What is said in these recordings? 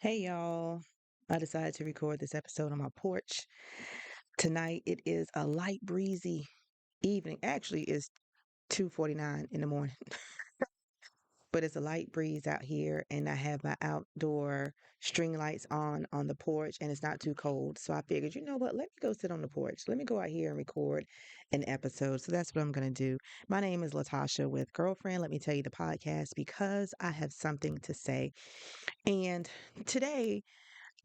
Hey y'all. I decided to record this episode on my porch. Tonight it is a light breezy evening. Actually it's 2:49 in the morning, but it's a light breeze out here and I have my outdoor string lights on the porch and it's not too cold. So I figured, you know what? Let me go sit on the porch. Let me go out here and record an episode. So that's what I'm going to do. My name is Latasha with Girlfriend. Let me tell you the podcast because I have something to say. And today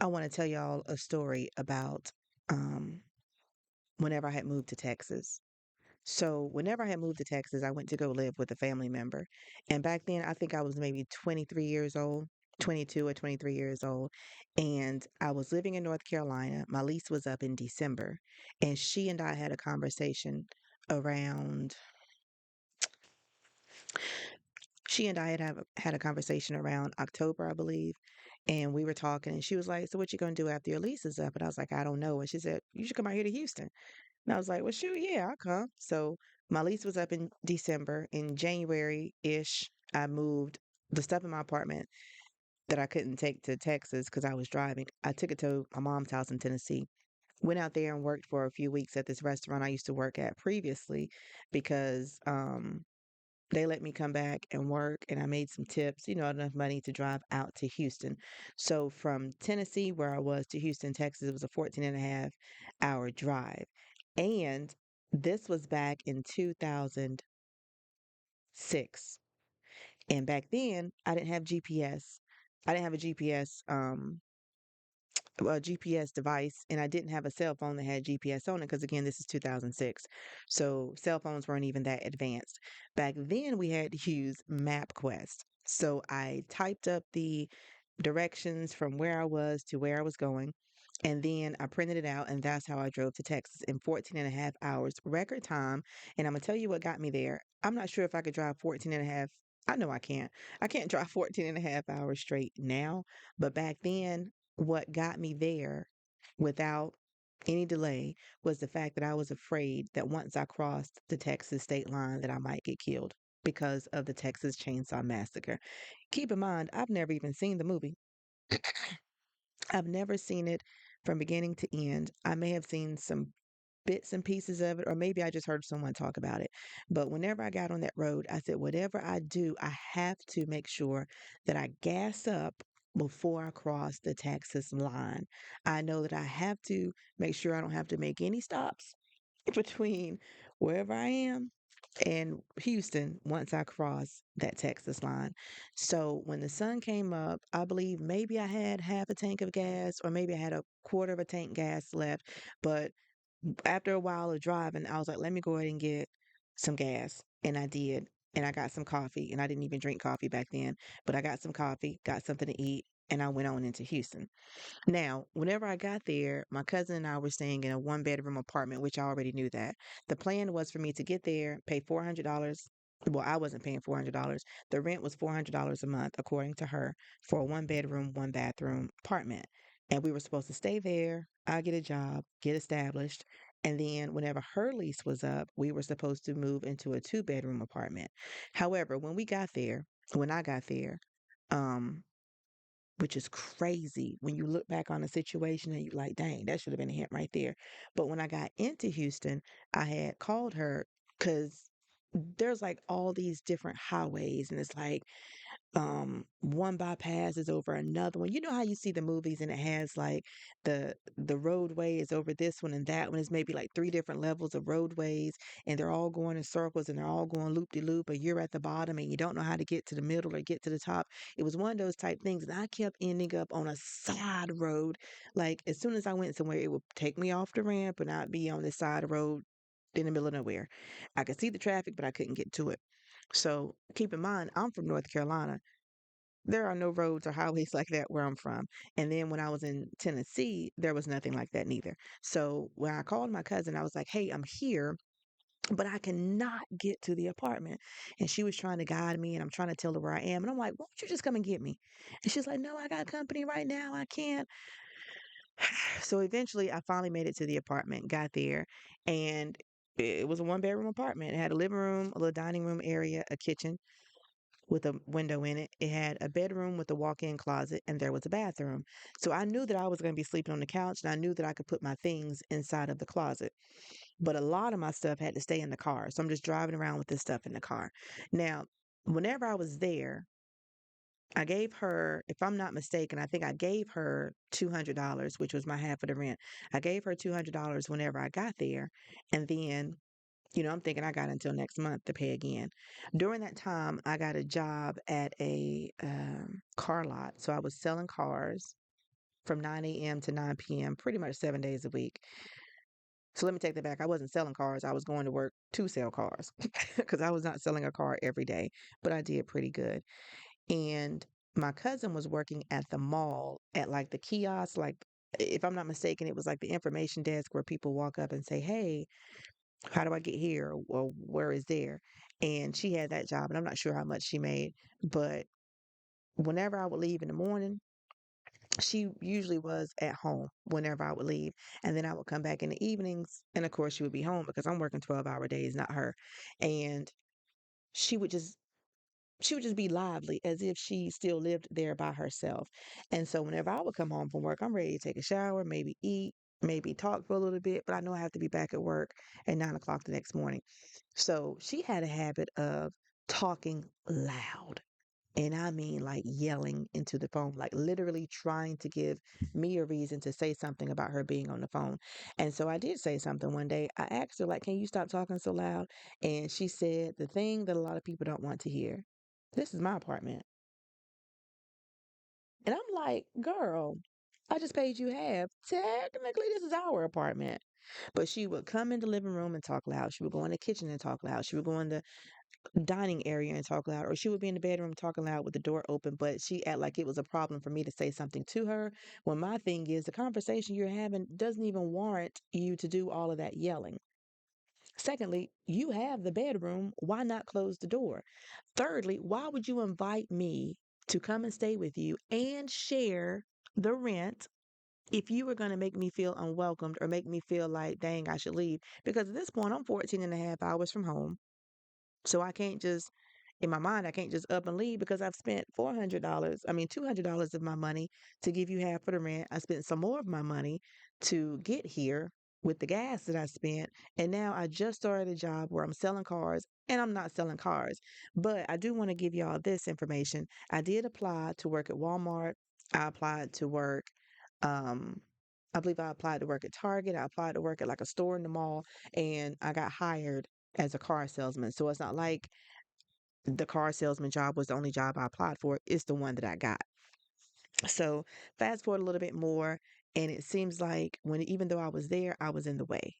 I want to tell y'all a story about um, whenever I had moved to Texas. So, whenever I had moved to Texas, I went to go live with a family member. And back then, I think I was maybe 23 years old, 22 or 23 years old. And I was living in North Carolina. My lease was up in December. And she and I had a conversation around she and I had a conversation around October, I believe, and we were talking, and she was like, "So what you gonna do after your lease is up?" And I was like, "I don't know." And she said, "You should come out here to Houston." And I was like, "Well, shoot, yeah, I'll come." So my lease was up in December. In January ish, I moved the stuff in my apartment that I couldn't take to Texas because I was driving. I took it to my mom's house in Tennessee. Went out there and worked for a few weeks at this restaurant I used to work at previously because they let me come back and work and I made some tips, enough money to drive out to Houston. So from Tennessee, where I was, to Houston, Texas, it was a 14 and a half hour drive. And this was back in 2006. And back then, I didn't have GPS. I didn't have a GPS device, and I didn't have a cell phone that had GPS on it because, again, this is 2006. So cell phones weren't even that advanced. Back then, we had to use MapQuest. So I typed up the directions from where I was to where I was going, and then I printed it out, and that's how I drove to Texas in 14 and a half hours, record time. And I'm going to tell you what got me there. I'm not sure if I could drive 14 and a half. I know I can't. I can't drive 14 and a half hours straight now, but back then, what got me there without any delay was the fact that I was afraid that once I crossed the Texas state line that I might get killed because of the Texas Chainsaw Massacre. Keep in mind, I've never even seen the movie. I've never seen it from beginning to end. I may have seen some bits and pieces of it, or maybe I just heard someone talk about it. But whenever I got on that road, I said, whatever I do, I have to make sure that I gas up before I cross the Texas line. I know that I have to make sure I don't have to make any stops between wherever I am and Houston once I cross that Texas line. So when the sun came up, I believe maybe I had half a tank of gas or maybe I had a quarter of a tank gas left. But after a while of driving, I was like, let me go ahead and get some gas. And I did. And I got some coffee. And I didn't even drink coffee back then, but I got some coffee, got something to eat, and I went on into Houston. Now, whenever I got there, my cousin and I were staying in a one bedroom apartment, which I already knew that. The plan was for me to get there, pay $400. Well, I wasn't paying $400. The rent was $400 a month, according to her, for a one bedroom, one bathroom apartment. And we were supposed to stay there. I get a job, get established. And then, whenever her lease was up, we were supposed to move into a two-bedroom apartment. However, when I got there, um, which is crazy when you look back on the situation and you like, dang, that should have been a hint right there. But when I got into Houston, I had called her because there's like all these different highways, and it's like one bypass is over another one. You know how you see the movies and it has like the roadway is over this one and that one is maybe like three different levels of roadways and they're all going in circles and they're all going loop de loop, but you're at the bottom and you don't know how to get to the middle or get to the top. It was one of those type things, and I kept ending up on a side road. Like as soon as I went somewhere, it would take me off the ramp and I'd be on this side road in the middle of nowhere. I could see the traffic, but I couldn't get to it. So keep in mind, I'm from North Carolina. There are no roads or highways like that where I'm from. And then when I was in Tennessee, there was nothing like that neither. So when I called my cousin, I was like, hey, I'm here, but I cannot get to the apartment. And she was trying to guide me, and I'm trying to tell her where I am. And I'm like, why don't you just come and get me? And she's like, no, I got company right now. I can't. So eventually, I finally made it to the apartment, got there, and it was a one bedroom apartment. It had a living room, a little dining room area, a kitchen, with a window in it. It had a bedroom with a walk-in closet, and there was a bathroom. So I knew that I was going to be sleeping on the couch, and I knew that I could put my things inside of the closet. But a lot of my stuff had to stay in the car. So I'm just driving around with this stuff in the car. Now, whenever I was there, I gave her, if I'm not mistaken, I think I gave her $200, which was my half of the rent. I gave her $200 whenever I got there. And then, I'm thinking I got until next month to pay again. During that time, I got a job at a car lot. So I was selling cars from 9 a.m. to 9 p.m., pretty much 7 days a week. So let me take that back. I wasn't selling cars. I was going to work to sell cars because I was not selling a car every day, but I did pretty good. And my cousin was working at the mall at like the kiosk, like if I'm not mistaken, it was like the information desk where people walk up and say, "Hey, how do I get here?" Or "Where is there?" And she had that job, and I'm not sure how much she made, but whenever I would leave in the morning, she usually was at home whenever I would leave. And then I would come back in the evenings, and of course she would be home because I'm working 12-hour days, not her. And she would just she would just be lively as if she still lived there by herself. And so whenever I would come home from work, I'm ready to take a shower, maybe eat, maybe talk for a little bit, but I know I have to be back at work at 9 o'clock the next morning. So she had a habit of talking loud. And I mean, like yelling into the phone, like literally trying to give me a reason to say something about her being on the phone. And so I did say something one day. I asked her, like, "Can you stop talking so loud?" And she said the thing that a lot of people don't want to hear: "This is my apartment." And I'm like, "Girl, I just paid you half. Technically, this is our apartment." But she would come in the living room and talk loud. She would go in the kitchen and talk loud. She would go in the dining area and talk loud, or she would be in the bedroom talking loud with the door open, but she act like it was a problem for me to say something to her. When my thing is, the conversation you're having doesn't even warrant you to do all of that yelling. Secondly, you have the bedroom. Why not close the door? Thirdly, why would you invite me to come and stay with you and share the rent if you were going to make me feel unwelcomed or make me feel like, dang, I should leave? Because at this point, I'm 14 and a half hours from home. So I can't just, in my mind, I can't just up and leave because I've spent $400, I mean, $200 of my money to give you half of the rent. I spent some more of my money to get here with the gas that I spent. And now I just started a job where I'm selling cars, and I'm not selling cars. But I do want to give y'all this information. I did apply to work at Walmart. I applied to work, um, I believe I applied to work at Target. I applied to work at like a store in the mall, and I got hired as a car salesman. So it's not like the car salesman job was the only job I applied for. It's the one that I got. So fast forward a little bit more, and it seems like when even though I was there, I was in the way.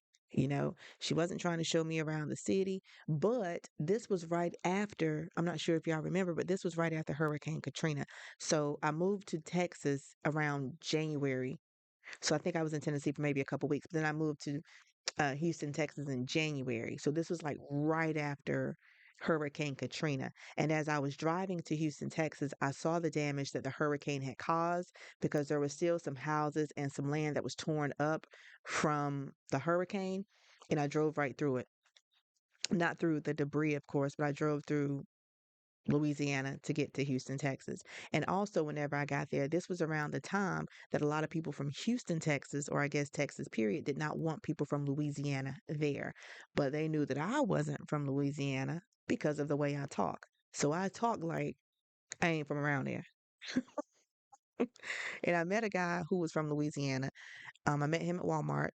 She wasn't trying to show me around the city, but this was right after, I'm not sure if y'all remember, but this was right after Hurricane Katrina. So I moved to Texas around January. So I think I was in Tennessee for maybe a couple weeks, but then I moved to Houston, Texas in January. So this was like right after Hurricane Katrina. And as I was driving to Houston, Texas, I saw the damage that the hurricane had caused because there was still some houses and some land that was torn up from the hurricane. And I drove right through it. Not through the debris, of course, but I drove through Louisiana to get to Houston, Texas. And also, whenever I got there, this was around the time that a lot of people from Houston, Texas, or I guess Texas, period, did not want people from Louisiana there. But they knew that I wasn't from Louisiana because of the way I talk. So I talk like I ain't from around there. And I met a guy who was from Louisiana. I met him at Walmart.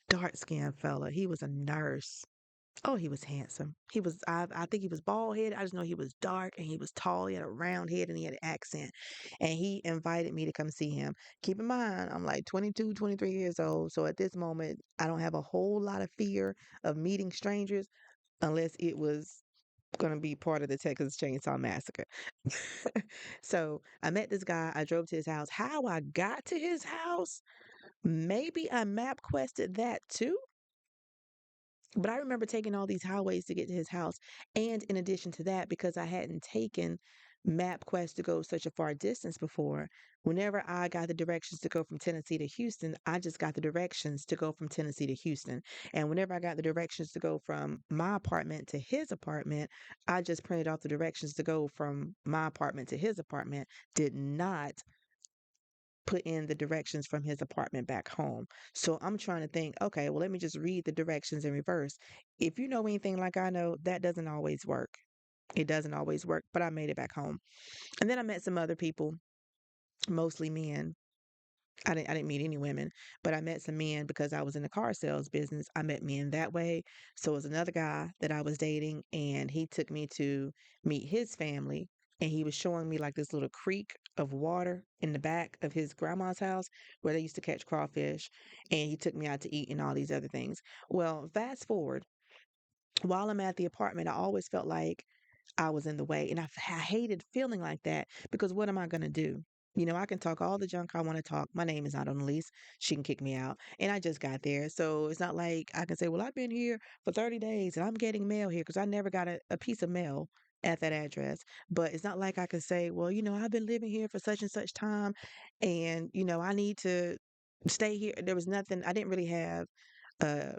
Dark skinned fella. He was a nurse. Oh, he was handsome. I think he was bald headed. I just know he was dark and he was tall. He had a round head and he had an accent. And he invited me to come see him. Keep in mind, I'm like 22, 23 years old. So at this moment, I don't have a whole lot of fear of meeting strangers unless it was going to be part of the Texas Chainsaw Massacre. So I met this guy. I drove to his house. How I got to his house, maybe I map quested that too. But I remember taking all these highways to get to his house. And in addition to that, because I hadn't taken MapQuest to go such a far distance before. Whenever I got the directions to go from Tennessee to Houston, I just got the directions to go from Tennessee to Houston. And whenever I got the directions to go from my apartment to his apartment, I just printed off the directions to go from my apartment to his apartment, did not put in the directions from his apartment back home. So I'm trying to think, okay, well, let me just read the directions in reverse. If you know anything like I know, that doesn't always work. It doesn't always work, but I made it back home. And then I met some other people, mostly men. I didn't meet any women, but I met some men because I was in the car sales business. I met men that way. So it was another guy that I was dating, and he took me to meet his family. And he was showing me like this little creek of water in the back of his grandma's house where they used to catch crawfish. And he took me out to eat and all these other things. Well, fast forward, while I'm at the apartment, I always felt like I was in the way. And I hated feeling like that because what am I going to do? You know, I can talk all the junk I want to talk. My name is not on the lease. She can kick me out. And I just got there. So it's not like I can say, well, I've been here for 30 days and I'm getting mail here because I never got a piece of mail at that address. But it's not like I can say, well, I've been living here for such and such time and, I need to stay here. There was nothing, I didn't really have a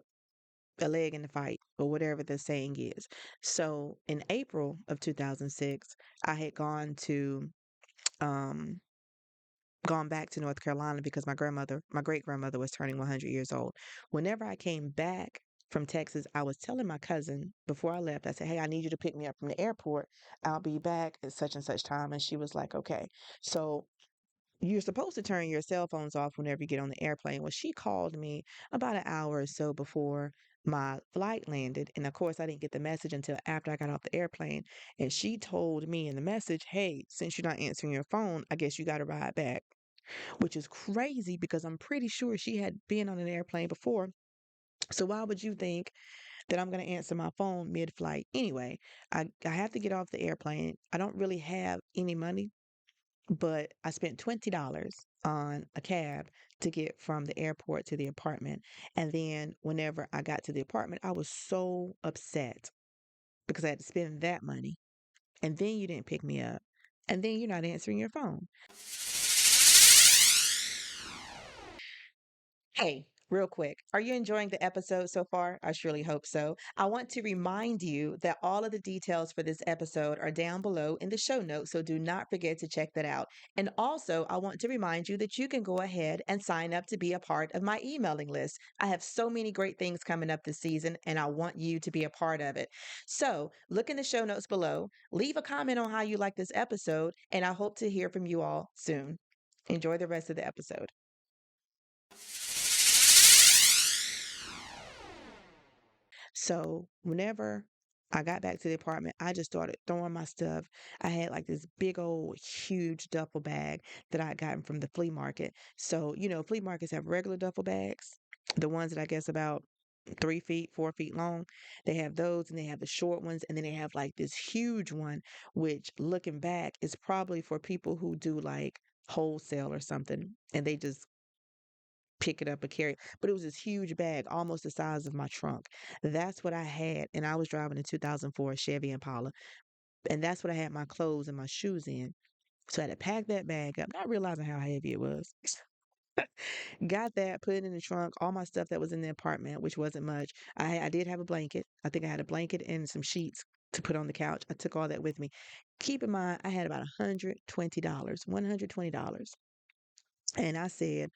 a leg in the fight or whatever the saying is. So in April of 2006, I had um gone back to North Carolina because my great grandmother was turning 100 years old. Whenever I came back from Texas, I was telling my cousin before I left, I said, "Hey, I need you to pick me up from the airport. I'll be back at such and such time." And she was like, "Okay." So you're supposed to turn your cell phones off whenever you get on the airplane. Well, she called me about an hour or so before my flight landed. And of course, I didn't get the message until after I got off the airplane. And she told me in the message, "Hey, since you're not answering your phone, I guess you got to ride back," which is crazy because I'm pretty sure she had been on an airplane before. So why would you think that I'm going to answer my phone mid flight? Anyway, I have to get off the airplane. I don't really have any money, but I spent $20 on a cab to get from the airport to the apartment. And then whenever I got to the apartment, I was so upset because I had to spend that money. And then you didn't pick me up. And then you're not answering your phone. Hey, real quick, are you enjoying the episode so far? I surely hope so. I want to remind you that all of the details for this episode are down below in the show notes, so do not forget to check that out. And also, I want to remind you that you can go ahead and sign up to be a part of my emailing list. I have so many great things coming up this season, and I want you to be a part of it. So, look in the show notes below, leave a comment on how you like this episode, and I hope to hear from you all soon. Enjoy the rest of the episode. So whenever I got back to the apartment, I just started throwing my stuff. I had like this big old huge duffel bag that I had gotten from the flea market. So, flea markets have regular duffel bags, the ones that I guess about 3 feet, 4 feet long. They have those and they have the short ones. And then they have like this huge one, which looking back is probably for people who do like wholesale or something. And they just pick it up and carry it. But it was this huge bag, almost the size of my trunk. That's what I had. And I was driving a 2004 Chevy Impala. And that's what I had my clothes and my shoes in. So I had to pack that bag up, not realizing how heavy it was. Got that, put it in the trunk, all my stuff that was in the apartment, which wasn't much. I did have a blanket. I think I had a blanket and some sheets to put on the couch. I took all that with me. Keep in mind, I had about $120, $120. And I said,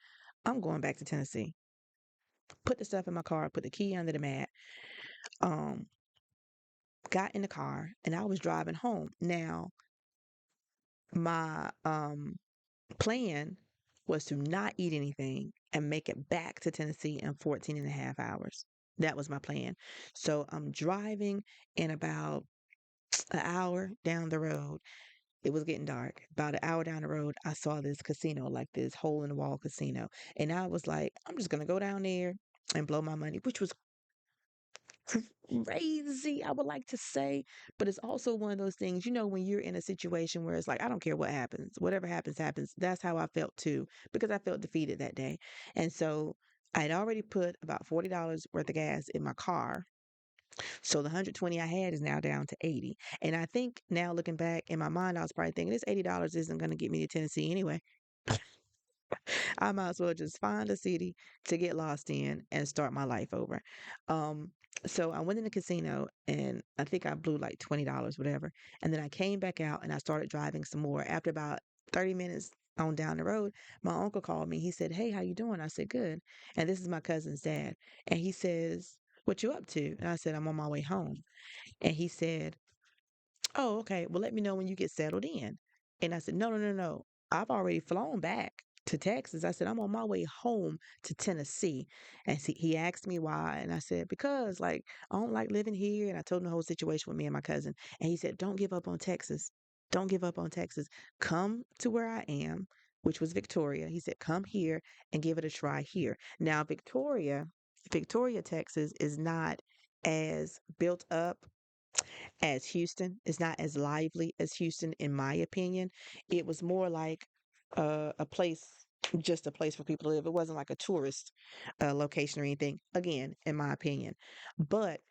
I'm going back to Tennessee. Put the stuff in my car, put the key under the mat, um, got in the car, and I was driving home. Now, my plan was to not eat anything and make it back to Tennessee in 14 and a half hours. That was my plan. So I'm driving, and about an hour down the road, it was getting dark. About an hour down the road, I saw this casino, like this hole in the wall casino. And I was like, I'm just going to go down there and blow my money, which was crazy, I would like to say, but it's also one of those things, when you're in a situation where it's like, I don't care what happens, whatever happens, happens. That's how I felt too, because I felt defeated that day. And so I had already put about $40 worth of gas in my car. So the 120 I had is now down to 80. And I think now looking back in my mind, I was probably thinking this $80 isn't going to get me to Tennessee anyway. I might as well just find a city to get lost in and start my life over. Um, so I went in the casino and I think I blew like $20, whatever. And then I came back out and I started driving some more. After about 30 minutes on down the road, my uncle called me. He said, "Hey, how you doing?" I said, "Good." And this is my cousin's dad. And he says, "What you up to?" And I said, "I'm on my way home." And he said, "Oh, okay. Well, let me know when you get settled in." And I said, "No, no, no, no. I've already flown back to Texas." I said, "I'm on my way home to Tennessee." And he asked me why. And I said, "Because, like, I don't like living here." And I told him the whole situation with me and my cousin. And he said, "Don't give up on Texas. Don't give up on Texas. Come to where I am," which was Victoria. He said, "Come here and give it a try here." Now, Victoria, Texas is not as built up as Houston. It's not as lively as Houston, in my opinion. It was more like a place, just a place for people to live. It wasn't like a tourist location or anything, again, in my opinion. But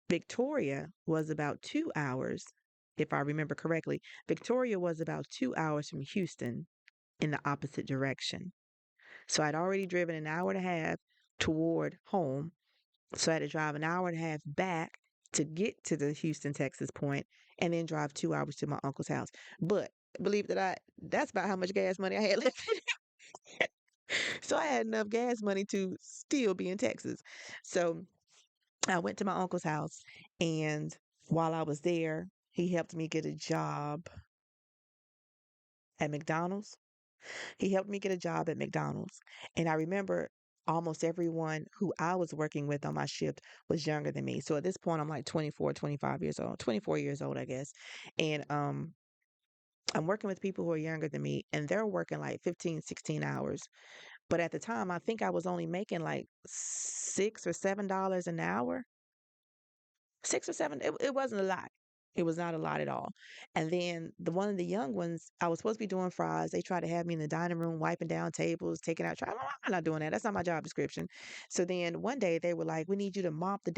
Victoria was about 2 hours, if I remember correctly. Victoria was about 2 hours from Houston in the opposite direction. So I'd already driven an hour and a half toward home, so I had to drive an hour and a half back to get to the Houston, Texas point, and then drive 2 hours to my uncle's house. But believe that that's about how much gas money I had left. So I had enough gas money to still be in Texas. So I went to my uncle's house, and while I was there, he helped me get a job at McDonald's. He helped me get a job at McDonald's. And I remember almost everyone who I was working with on my shift was younger than me. So at this point, I'm like 24, 25 years old, 24 years old, I guess. And I'm working with people who are younger than me, and they're working like 15, 16 hours. But at the time, I think I was only making like $6 or $7 an hour. 6 or 7. It wasn't a lot. It was not a lot at all. And then the one of the young ones, I was supposed to be doing fries. They tried to have me in the dining room, wiping down tables, taking out trash. I'm not doing that. That's not my job description. So then one day they were like, "We need you to mop the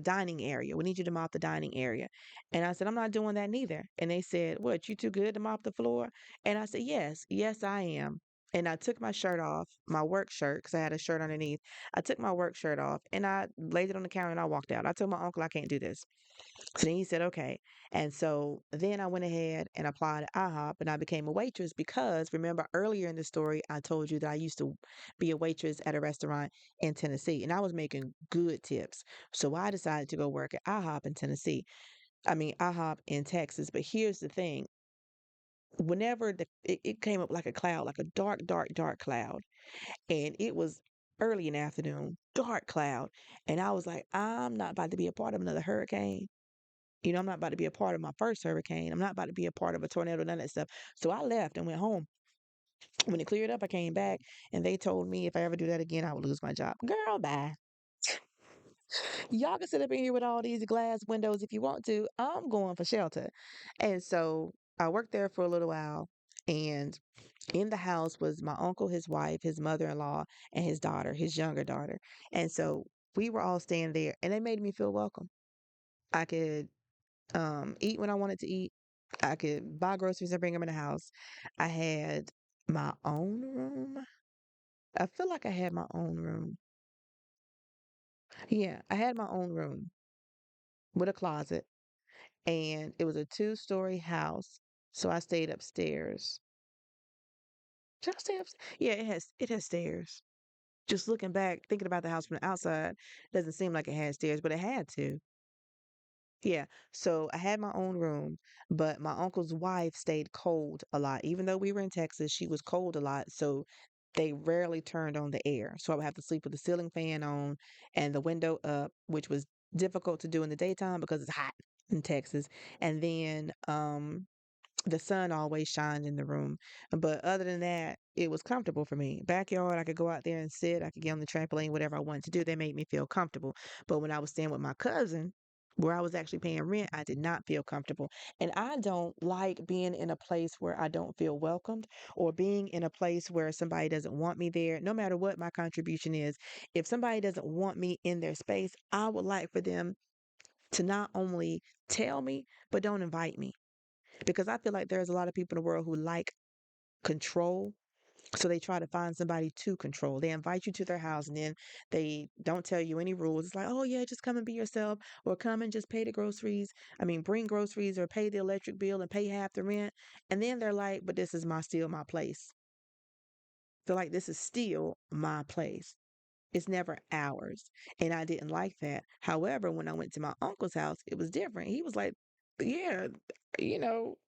dining area. We need you to mop the dining area." And I said, "I'm not doing that neither." And they said, "What, you too good to mop the floor?" And I said, "Yes, yes, I am." And I took my shirt off, my work shirt, because I had a shirt underneath. I took my work shirt off and I laid it on the counter and I walked out. I told my uncle I can't do this. So then he said, "Okay." And so then I went ahead and applied at IHOP and I became a waitress because remember earlier in the story, I told you that I used to be a waitress at a restaurant in Tennessee and I was making good tips. So I decided to go work at IHOP in Tennessee. I mean, IHOP in Texas. But here's the thing, whenever it came up like a cloud, like a dark, dark, dark cloud, and it was early in the afternoon, dark cloud. And I was like, I'm not about to be a part of another hurricane. I'm not about to be a part of my first hurricane. I'm not about to be a part of a tornado, none of that stuff. So I left and went home. When it cleared up, I came back and they told me if I ever do that again, I would lose my job. Girl, bye. Y'all can sit up in here with all these glass windows if you want to. I'm going for shelter. And so I worked there for a little while. And in the house was my uncle, his wife, his mother in law, and his daughter, his younger daughter. And so we were all staying there and they made me feel welcome. I could eat when I wanted to eat. I could buy groceries and bring them in the house. I had my own room. I feel like I had my own room. Yeah, I had my own room with a closet, and it was a two-story house. So I stayed upstairs. Did I stay upstairs? Yeah, it has stairs. Just looking back, thinking about the house from the outside, doesn't seem like it had stairs, but it had to. Yeah. So I had my own room, but my uncle's wife stayed cold a lot. Even though we were in Texas, she was cold a lot. So they rarely turned on the air. So I would have to sleep with the ceiling fan on and the window up, which was difficult to do in the daytime because it's hot in Texas. And then the sun always shined in the room. But other than that, it was comfortable for me. Backyard, I could go out there and sit. I could get on the trampoline, whatever I wanted to do. They made me feel comfortable. But when I was staying with my cousin, Where I was actually paying rent, I did not feel comfortable. And I don't like being in a place where I don't feel welcomed or being in a place where somebody doesn't want me there, no matter what my contribution is. If somebody doesn't want me in their space, I would like for them to not only tell me, but don't invite me. Because I feel like there's a lot of people in the world who like control. So they try to find somebody to control. They invite you to their house and then they don't tell you any rules. It's like, oh, yeah, just come and be yourself or come and just pay the groceries. I mean, bring groceries or pay the electric bill and pay half the rent. And then they're like, but this is still my place. They're like, this is still my place. It's never ours. And I didn't like that. However, when I went to my uncle's house, it was different. He was like, yeah,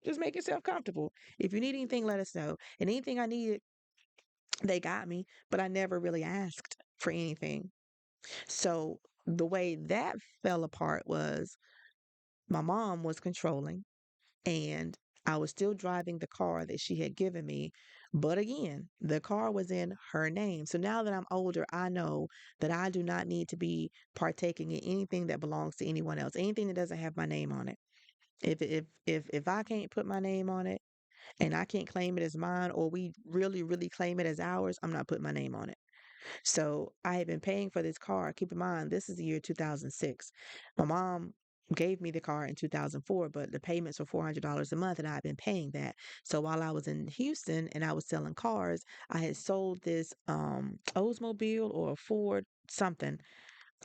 just make yourself comfortable. If you need anything, let us know. And anything I needed, they got me, but I never really asked for anything. So the way that fell apart was my mom was controlling and I was still driving the car that she had given me. But again, the car was in her name. So now that I'm older, I know that I do not need to be partaking in anything that belongs to anyone else, anything that doesn't have my name on it. If I can't put my name on it and I can't claim it as mine, or we really, really claim it as ours, I'm not putting my name on it. So I had been paying for this car. Keep in mind, this is the year 2006. My mom gave me the car in 2004, but the payments were $400 a month, and I had been paying that. So while I was in Houston and I was selling cars, I had sold this Oldsmobile or a Ford something,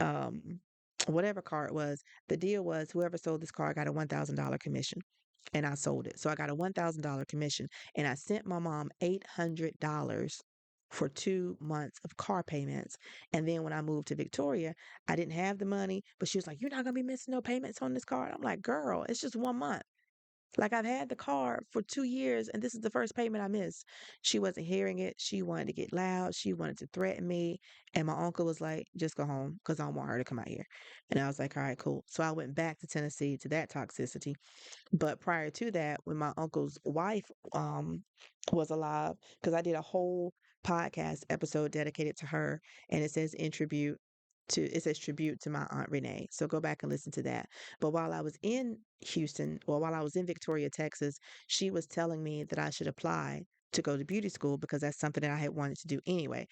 um, whatever car it was. The deal was whoever sold this car got a $1,000 commission. And I sold it. So I got a $1,000 commission. And I sent my mom $800 for 2 months of car payments. And then when I moved to Victoria, I didn't have the money, but she was like, "You're not going to be missing no payments on this car." And I'm like, "Girl, it's just 1 month. Like I've had the car for 2 years and this is the first payment I missed." She wasn't hearing it. She wanted to get loud. She wanted to threaten me. And my uncle was like, "Just go home because I don't want her to come out here." And I was like, "All right, cool." So I went back to Tennessee to that toxicity. But prior to that, when my uncle's wife was alive, because I did a whole podcast episode dedicated to her, and it says tribute to my aunt Renee. So go back and listen to that. But while I was in Houston, or while I was in Victoria, Texas, she was telling me that I should apply to go to beauty school because that's something that I had wanted to do anyway.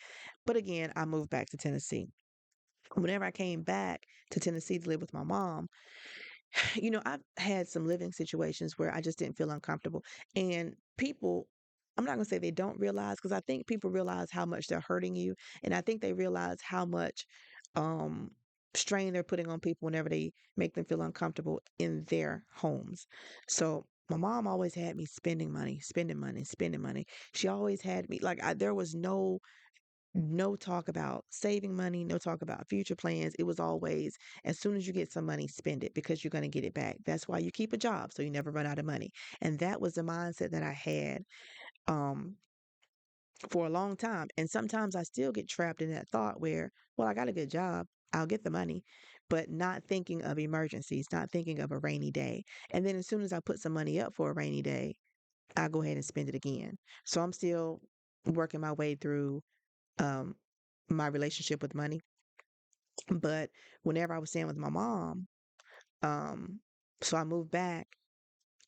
But again, I moved back to Tennessee. Whenever I came back to Tennessee to live with my mom, I've had some living situations where I just didn't feel uncomfortable. And people, I'm not going to say they don't realize, because I think people realize how much they're hurting you. And I think they realize how much um, strain they're putting on people whenever they make them feel uncomfortable in their homes. So my mom always had me spending money, spending money, spending money. She always had me like there was no talk about saving money, no talk about future plans. It was always as soon as you get some money, spend it because you're going to get it back. That's why you keep a job so you never run out of money. And that was the mindset that I had um, for a long time. And sometimes I still get trapped in that thought where, well, I got a good job, I'll get the money, but not thinking of emergencies, not thinking of a rainy day. And then as soon as I put some money up for a rainy day, I go ahead and spend it again. So I'm still working my way through um, my relationship with money. But whenever I was staying with my mom, um, so I moved back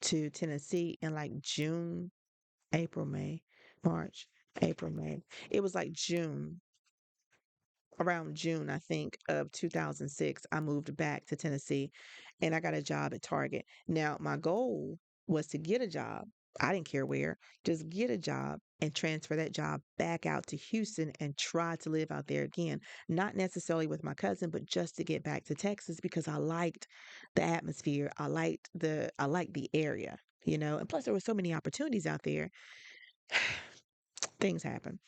to Tennessee in like June, April, May, March, April, May. It was like June, around June, I think, of 2006, I moved back to Tennessee and I got a job at Target. Now, my goal was to get a job. I didn't care where, just get a job and transfer that job back out to Houston and try to live out there again. Not necessarily with my cousin, but just to get back to Texas because I liked the atmosphere. I liked the area, and plus there were so many opportunities out there. Things happen.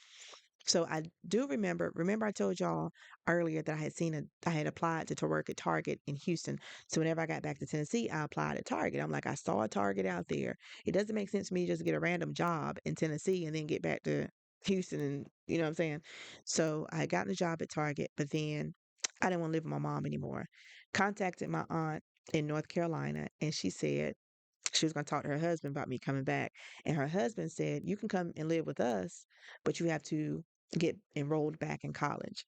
So I do remember I told y'all earlier that I had applied to work at Target in Houston. So whenever I got back to Tennessee, I applied at Target. I'm like, I saw a Target out there. It doesn't make sense to me to just get a random job in Tennessee and then get back to Houston and you know what I'm saying? So I had gotten a job at Target, but then I didn't want to live with my mom anymore. Contacted my aunt in North Carolina and she said she was going to talk to her husband about me coming back. And her husband said, "You can come and live with us, but you have to get enrolled back in college."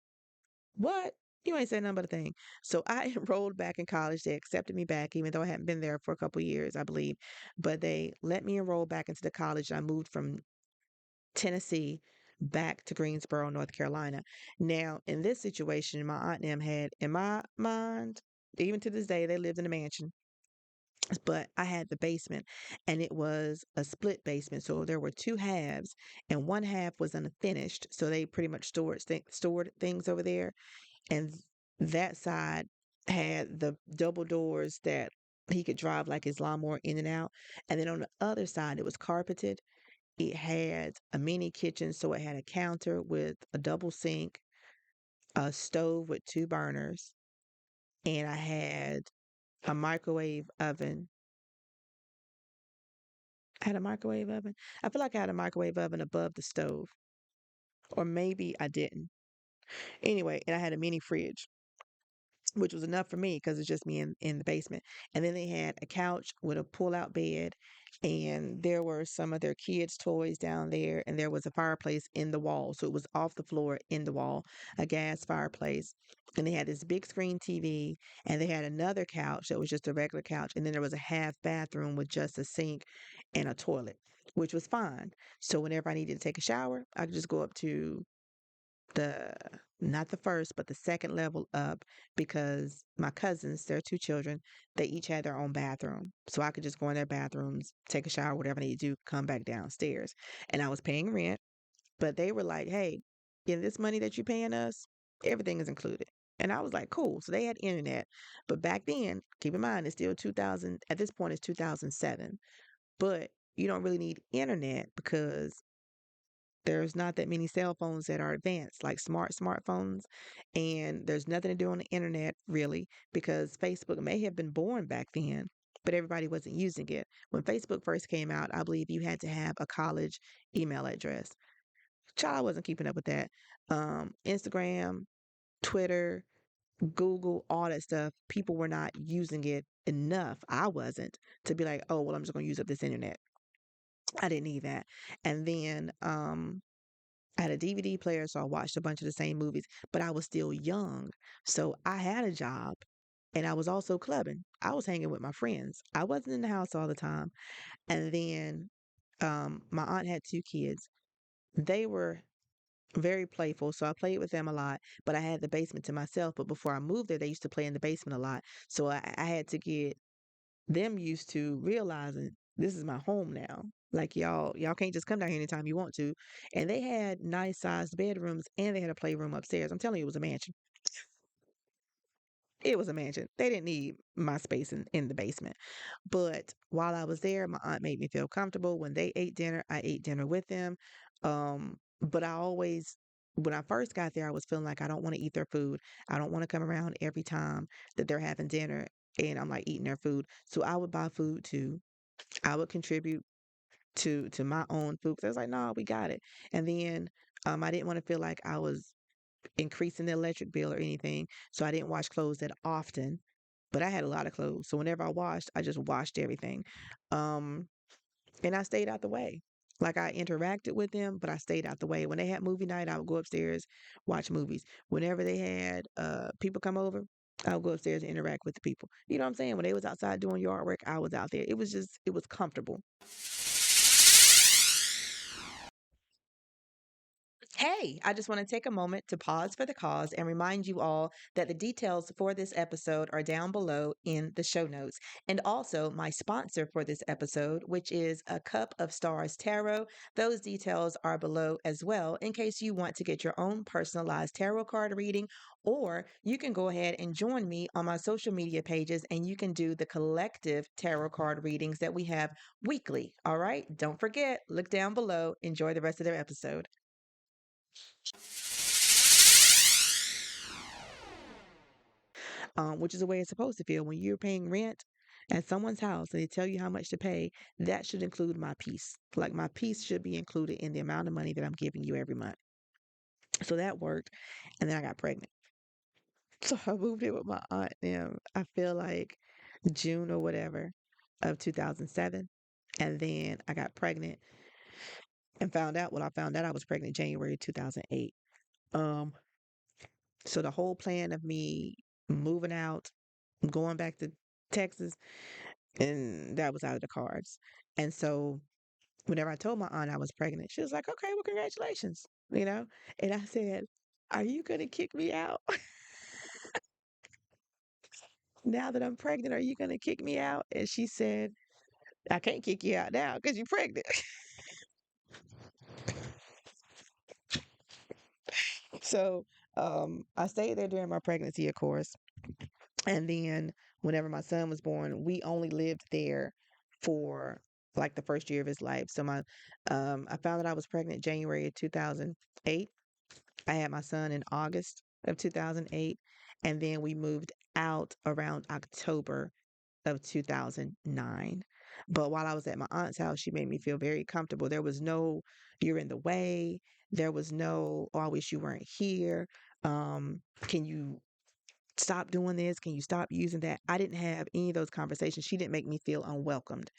What? You ain't said nothing but a thing. So I enrolled back in college. They accepted me back, even though I hadn't been there for a couple years, I believe. But they let me enroll back into the college. I moved from Tennessee back to Greensboro, North Carolina. Now, in this situation, my aunt and them had, in my mind, even to this day, they lived in a mansion, but I had the basement, and it was a split basement. So there were two halves, and one half was unfinished. So they pretty much stored things over there, and that side had the double doors that he could drive like his lawnmower in and out. And then on the other side, it was carpeted. It had a mini kitchen, so it had a counter with a double sink, a stove with two burners, and I had a microwave oven. I had a microwave oven. I feel like I had a microwave oven above the stove, or maybe I didn't. Anyway, and I had a mini fridge, which was enough for me because it's just me in the basement. And then they had a couch with a pull-out bed, and there were some of their kids' toys down there, and there was a fireplace in the wall. So it was off the floor in the wall, a gas fireplace. And they had this big screen TV, and they had another couch that was just a regular couch. And then there was a half bathroom with just a sink and a toilet, which was fine. So whenever I needed to take a shower, I could just go up to the not the first, but the second level up, because my cousins, their two children, they each had their own bathroom. So I could just go in their bathrooms, take a shower, whatever I need to do, come back downstairs. And I was paying rent, but they were like, hey, in this money that you're paying us, everything is included. And I was like, cool. So they had internet. But back then, keep in mind, it's still 2000. At this point, it's 2007. But you don't really need internet because there's not that many cell phones that are advanced, like smartphones, and there's nothing to do on the internet really because Facebook may have been born back then, but everybody wasn't using it. When Facebook first came out, I believe you had to have a college email address. Child wasn't keeping up with that. Instagram, Twitter, Google, all that stuff, people were not using it enough. I wasn't to be like, oh, well, I'm just going to use up this internet. I didn't need that. And then I had a DVD player, so I watched a bunch of the same movies, but I was still young. So I had a job and I was also clubbing. I was hanging with my friends. I wasn't in the house all the time. And then my aunt had two kids. They were very playful, so I played with them a lot, but I had the basement to myself. But before I moved there, they used to play in the basement a lot. So I had to get them used to realizing this is my home now. Like y'all can't just come down here anytime you want to. And they had nice sized bedrooms and they had a playroom upstairs. I'm telling you, it was a mansion. It was a mansion. They didn't need my space in the basement. But while I was there, my aunt made me feel comfortable. When they ate dinner, I ate dinner with them. But I always, when I first got there, I was feeling like I don't want to eat their food. I don't want to come around every time that they're having dinner and I'm like eating their food. So I would buy food too. I would contribute to my own food. 'Cause I was like, no, we got it. And then I didn't want to feel like I was increasing the electric bill or anything. So I didn't wash clothes that often, but I had a lot of clothes. So whenever I washed, I just washed everything. Um, and I stayed out the way. Like I interacted with them, but I stayed out the way. When they had movie night, I would go upstairs, watch movies. Whenever they had people come over, I would go upstairs and interact with the people. You know what I'm saying? When they was outside doing yard work, I was out there. It was comfortable. Hey, I just want to take a moment to pause for the cause and remind you all that the details for this episode are down below in the show notes. And also, my sponsor for this episode, which is A Cup of Stars Tarot, those details are below as well in case you want to get your own personalized tarot card reading. Or you can go ahead and join me on my social media pages and you can do the collective tarot card readings that we have weekly. All right, don't forget, look down below. Enjoy the rest of their episode. Which is the way it's supposed to feel. When you're paying rent at someone's house and they tell you how much to pay, that should include my piece. Like my piece should be included in the amount of money that I'm giving you every month. So that worked. And then I got pregnant. So I moved in with my aunt now. I feel like June or whatever of 2007. And then I got pregnant and found out, well, I found out I was pregnant January 2008. Um, So the whole plan of me moving out, going back to Texas, and that was out of the cards. And so whenever I told my aunt I was pregnant, she was like, "Okay, well, congratulations," you know? And I said, "Are you gonna kick me out now that I'm pregnant? Are you gonna kick me out?" And she said, "I can't kick you out now because you're pregnant." So I stayed there during my pregnancy, of course. And then whenever my son was born, we only lived there for like the first year of his life. So I found out I was pregnant January of 2008. I had my son in August of 2008, and then we moved out around October of 2009. But while I was at my aunt's house, she made me feel very comfortable. There was no, "You're in the way." There was no, "Oh, I wish you weren't here. Can you stop doing this? Can you stop using that?" I didn't have any of those conversations. She didn't make me feel unwelcomed.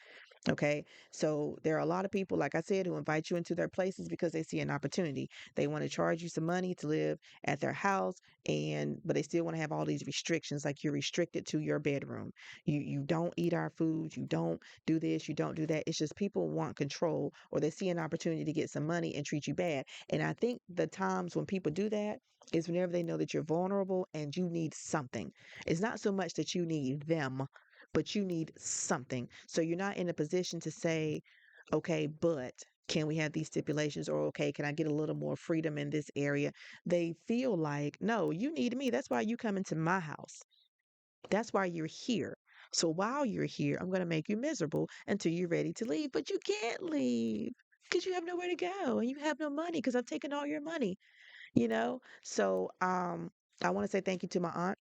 Okay. So there are a lot of people, like I said, who invite you into their places because they see an opportunity. They want to charge you some money to live at their house, and but they still want to have all these restrictions, like you're restricted to your bedroom. You don't eat our food, you don't do this, you don't do that. It's just people want control, or they see an opportunity to get some money and treat you bad. And I think the times when people do that is whenever they know that you're vulnerable and you need something. It's not so much that you need them, but you need something. So you're not in a position to say, "Okay, but can we have these stipulations?" Or, "Okay, can I get a little more freedom in this area?" They feel like, "No, you need me. That's why you come into my house. That's why you're here. So while you're here, I'm going to make you miserable until you're ready to leave." But you can't leave because you have nowhere to go and you have no money because I've taken all your money, you know? So I want to say thank you to my aunt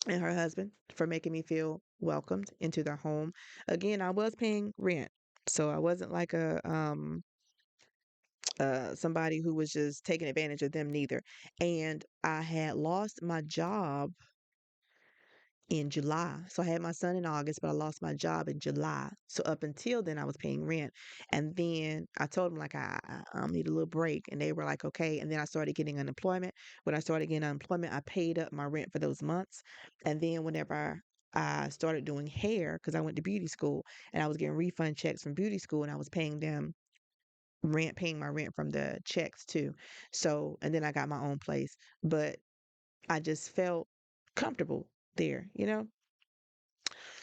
and her husband for making me feel welcomed into their home. Again, I was paying rent, so I wasn't like a somebody who was just taking advantage of them neither. And I had lost my job in July. So I had my son in August, but I lost my job in July. So up until then, I was paying rent. And then I told them like I need a little break, and they were like, "Okay." And then I started getting unemployment. When I started getting unemployment, I paid up my rent for those months. And then whenever I started doing hair, because I went to beauty school, and I was getting refund checks from beauty school, and I was paying them rent, paying my rent from the checks too. So, and then I got my own place, but I just felt comfortable there, you know?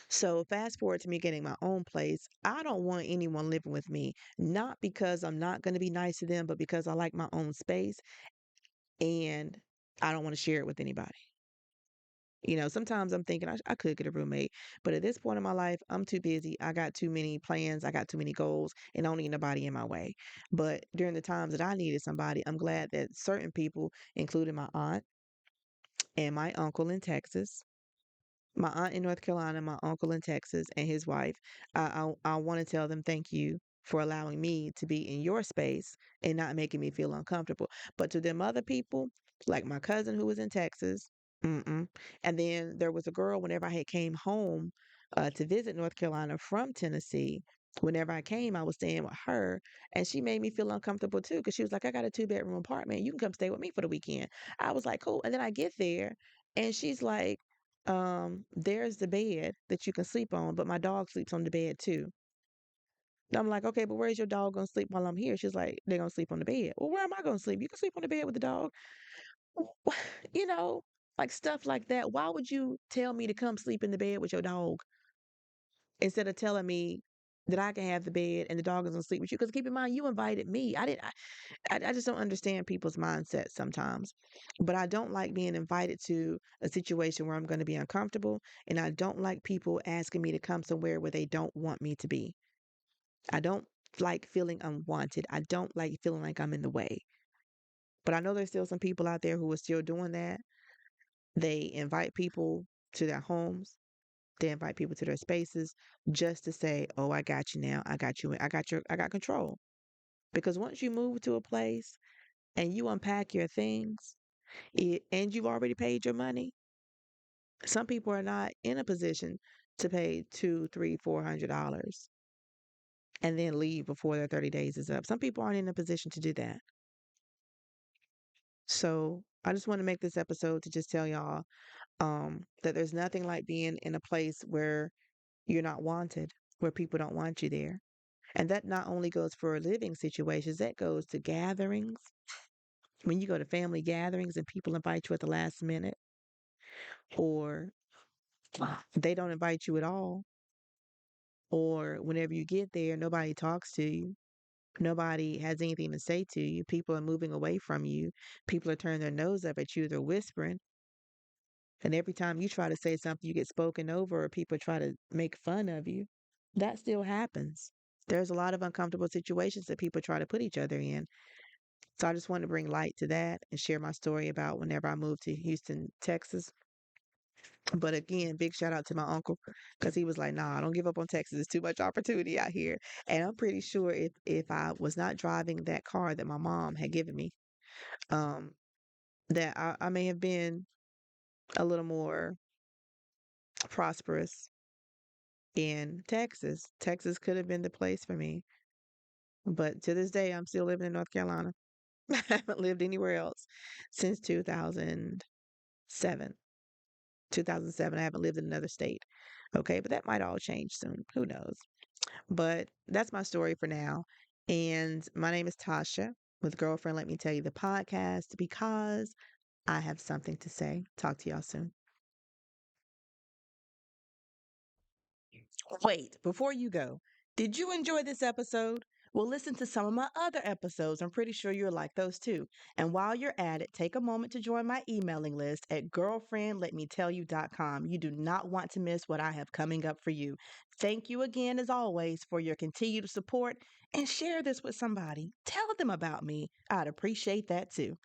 So fast forward to me getting my own place. I don't want anyone living with me, not because I'm not going to be nice to them, but because I like my own space and I don't want to share it with anybody. Sometimes I'm thinking I could get a roommate, but at this point in my life, I'm too busy. I got too many plans, I got too many goals, and I don't need nobody in my way. But during the times that I needed somebody, I'm glad that certain people, including my aunt and my uncle in Texas, my aunt in North Carolina, my uncle in Texas, and his wife. I want to tell them thank you for allowing me to be in your space and not making me feel uncomfortable. But to them other people, like my cousin who was in Texas, mm-mm. And then there was a girl whenever I had came home to visit North Carolina from Tennessee. Whenever I came, I was staying with her, and she made me feel uncomfortable too because she was like, "I got a two-bedroom apartment. You can come stay with me for the weekend." I was like, "Cool." And then I get there, and she's like, "There's the bed that you can sleep on, but my dog sleeps on the bed too." And I'm like, "Okay, but where's your dog gonna sleep while I'm here?" She's like, "They're gonna sleep on the bed." Well, where am I gonna sleep? You can sleep on the bed with the dog. You know, like stuff like that. Why would you tell me to come sleep in the bed with your dog instead of telling me that I can have the bed and the dog is gonna sleep with you? Because keep in mind, you invited me. I didn't. I just don't understand people's mindsets sometimes. But I don't like being invited to a situation where I'm going to be uncomfortable. And I don't like people asking me to come somewhere where they don't want me to be. I don't like feeling unwanted. I don't like feeling like I'm in the way. But I know there's still some people out there who are still doing that. They invite people to their homes. They invite people to their spaces just to say, "Oh, I got you now. I got you. I got control." Because once you move to a place and you unpack your things, and you've already paid your money. Some people are not in a position to pay two, three, $400 and then leave before their 30 days is up. Some people aren't in a position to do that. So I just want to make this episode to just tell y'all that there's nothing like being in a place where you're not wanted, where people don't want you there. And that not only goes for living situations, that goes to gatherings. When you go to family gatherings and people invite you at the last minute, or they don't invite you at all, or whenever you get there, nobody talks to you, nobody has anything to say to you, people are moving away from you, people are turning their nose up at you, they're whispering. And every time you try to say something, you get spoken over, or people try to make fun of you. That still happens. There's a lot of uncomfortable situations that people try to put each other in. So I just want to bring light to that and share my story about whenever I moved to Houston, Texas. But again, big shout out to my uncle because he was like, "Nah, don't give up on Texas. There's too much opportunity out here." And I'm pretty sure if I was not driving that car that my mom had given me, um, that I may have been a little more prosperous in Texas. Texas could have been the place for me. But to this day, I'm still living in North Carolina. I haven't lived anywhere else since 2007. 2007, I haven't lived in another state. Okay, but that might all change soon. Who knows? But that's my story for now. And my name is Tasha with Girlfriend Let Me Tell You the podcast because I have something to say. Talk to y'all soon. Wait, before you go, did you enjoy this episode? Well, listen to some of my other episodes. I'm pretty sure you'll like those too. And while you're at it, take a moment to join my emailing list at girlfriendletmetellyou.com. You do not want to miss what I have coming up for you. Thank you again, as always, for your continued support and share this with somebody. Tell them about me. I'd appreciate that too.